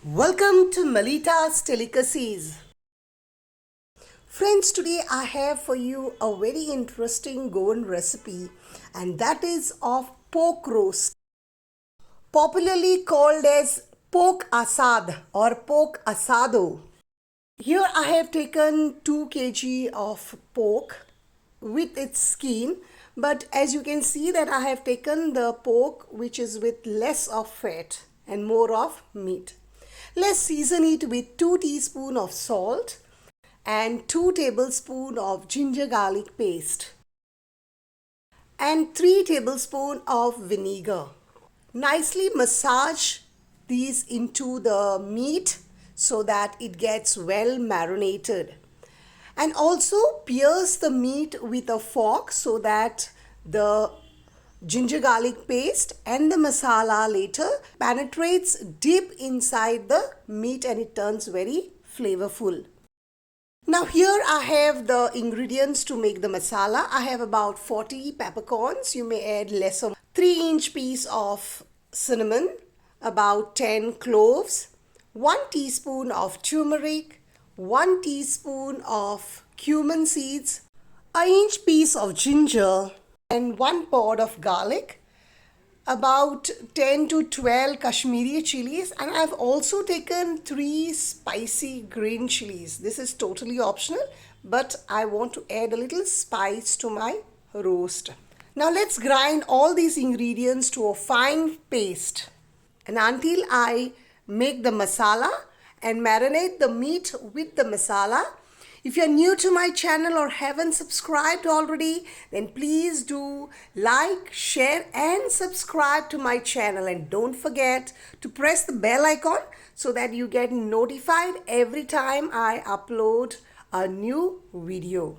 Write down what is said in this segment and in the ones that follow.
Welcome to Melita's Delicacies. Friends, today I have for you a very interesting Goan recipe, and that is of pork roast, popularly called as porkAsado or porkAsado. Here I have taken 2 kg of pork with its skin, but as you can see that I have taken the pork which is with less of fat and more of meat. Let's season it with 2 teaspoons of salt and 2 tablespoons of ginger garlic paste and 3 tablespoons of vinegar. Nicely massage these into the meat so that it gets well marinated. And also pierce the meat with a fork so that the ginger garlic paste and the masala later penetrates deep inside the meat and it turns very flavorful. Now here I have the ingredients to make the masala. I have about 40 peppercorns. You may add less of 3-inch piece of cinnamon, about 10 cloves, 1 teaspoon of turmeric, 1 teaspoon of cumin seeds, an inch piece of ginger and 1 pod of garlic, about 10 to 12 Kashmiri chilies, and I've also taken 3 spicy green chilies. This is totally optional, but I want to add a little spice to my roast. Now let's grind all these ingredients to a fine paste. And until I make the masala and marinate the meat with the masala. If you're new to my channel or haven't subscribed already, then please do like, share and subscribe to my channel, and don't forget to press the bell icon so that you get notified every time I upload a new video.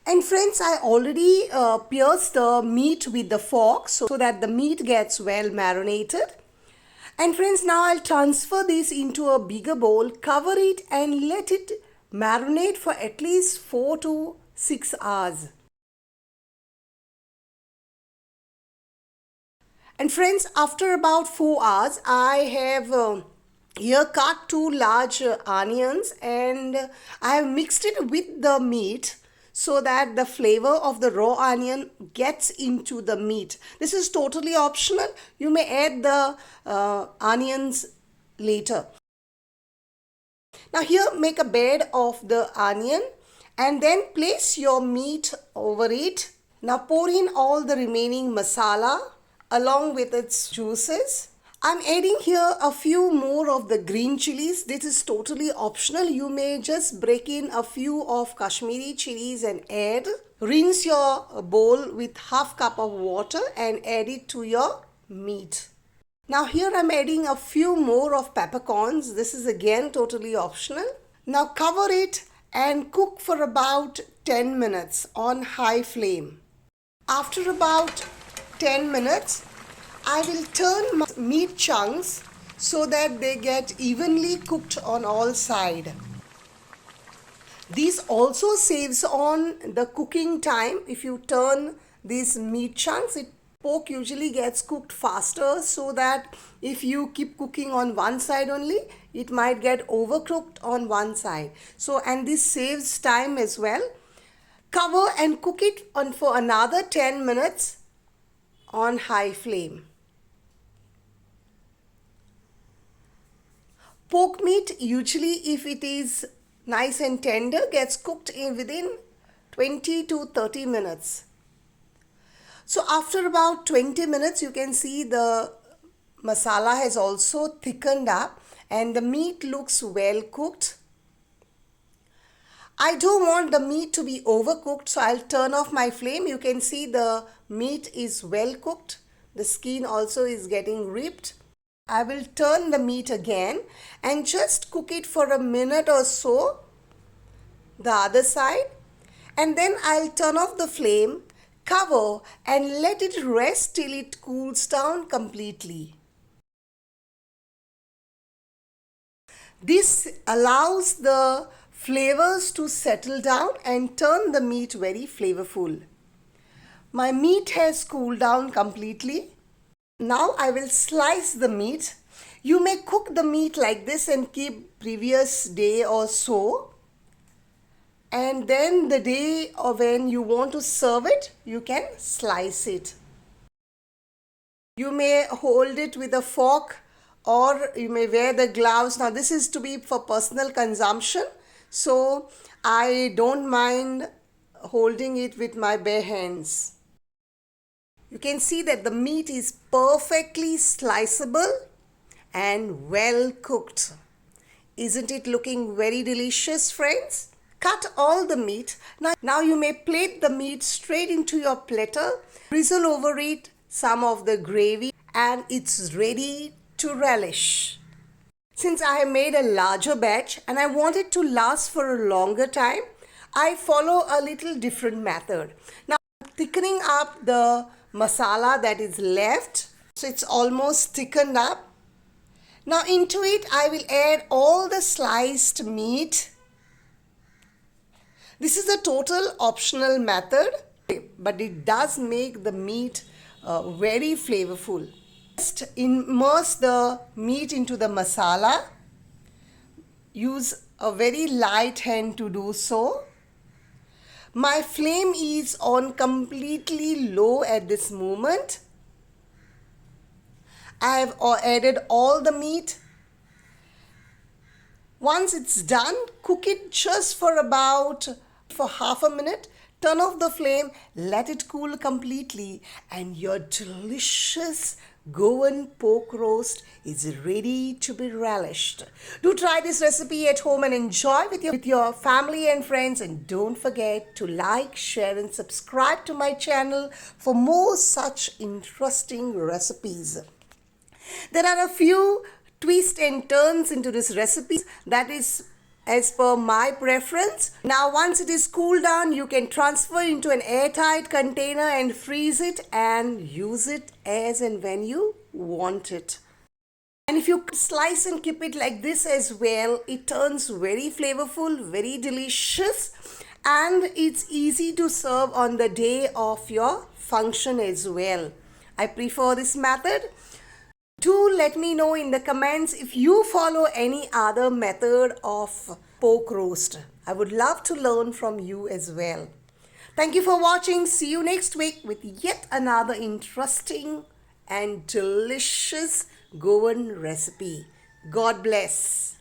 And friends, I already pierced the meat with the fork so that the meat gets well marinated. And friends, now I'll transfer this into a bigger bowl, cover it and let it marinate for at least 4 to 6 hours. And friends, after about 4 hours, I have here cut 2 large onions and I have mixed it with the meat so that the flavor of the raw onion gets into the meat. This is totally optional. You may add the onions later. Now here make a bed of the onion and then place your meat over it. Now pour in all the remaining masala along with its juices. I'm adding here a few more of the green chilies. This is totally optional. You may just break in a few of Kashmiri chilies and add. Rinse your bowl with half cup of water and add it to your meat. Now here I'm adding a few more of peppercorns. This is again totally optional. Now cover it and cook for about 10 minutes on high flame. After about 10 minutes, I will turn my meat chunks so that they get evenly cooked on all sides. This also saves on the cooking time. If you turn these meat chunks, pork usually gets cooked faster, so that if you keep cooking on one side only, it might get overcooked on one side. And this saves time as well. Cover and cook it on for another 10 minutes on high flame. Pork meat usually, if it is nice and tender, gets cooked within 20 to 30 minutes. So after about 20 minutes, you can see the masala has also thickened up and the meat looks well cooked. I don't want the meat to be overcooked, so I'll turn off my flame. You can see the meat is well cooked. The skin also is getting ripped. I will turn the meat again and just cook it for a minute or so, the other side, and then I'll turn off the flame, cover and let it rest till it cools down completely. This allows the flavors to settle down and turn the meat very flavorful. My meat has cooled down completely. Now I will slice the meat. You may cook the meat like this and keep previous day or so. And then the day or when you want to serve it, you can slice it. You may hold it with a fork or you may wear the gloves. Now this is to be for personal consumption. So I don't mind holding it with my bare hands. You can see that the meat is perfectly sliceable and well cooked. Isn't it looking very delicious, friends? Cut all the meat. Now you may plate the meat straight into your platter, drizzle over it some of the gravy, and it's ready to relish. Since I have made a larger batch and I want it to last for a longer time, I follow a little different method. Now I'm thickening up the masala that is left. So it's almost thickened up. Now into it I will add all the sliced meat. This is a total optional method, but it does make the meat very flavorful. Just immerse the meat into the masala. Use a very light hand to do so. My flame is on completely low at this moment. I have added all the meat. Once it's done, cook it just for half a minute. Turn off the flame, let it cool completely, and your delicious Goan pork roast is ready to be relished. Do try this recipe at home and enjoy with your family and friends. And don't forget to like, share, and subscribe to my channel for more such interesting recipes. There are a few twists and turns into this recipe that is as per my preference. Now once it is cooled down, you can transfer into an airtight container and freeze it and use it as and when you want it. And if you slice and keep it like this as well, it turns very flavorful, very delicious, and it's easy to serve on the day of your function as well. I prefer this method. Do let me know in the comments if you follow any other method of pork roast. I would love to learn from you as well. Thank you for watching. See you next week with yet another interesting and delicious Goan recipe. God bless.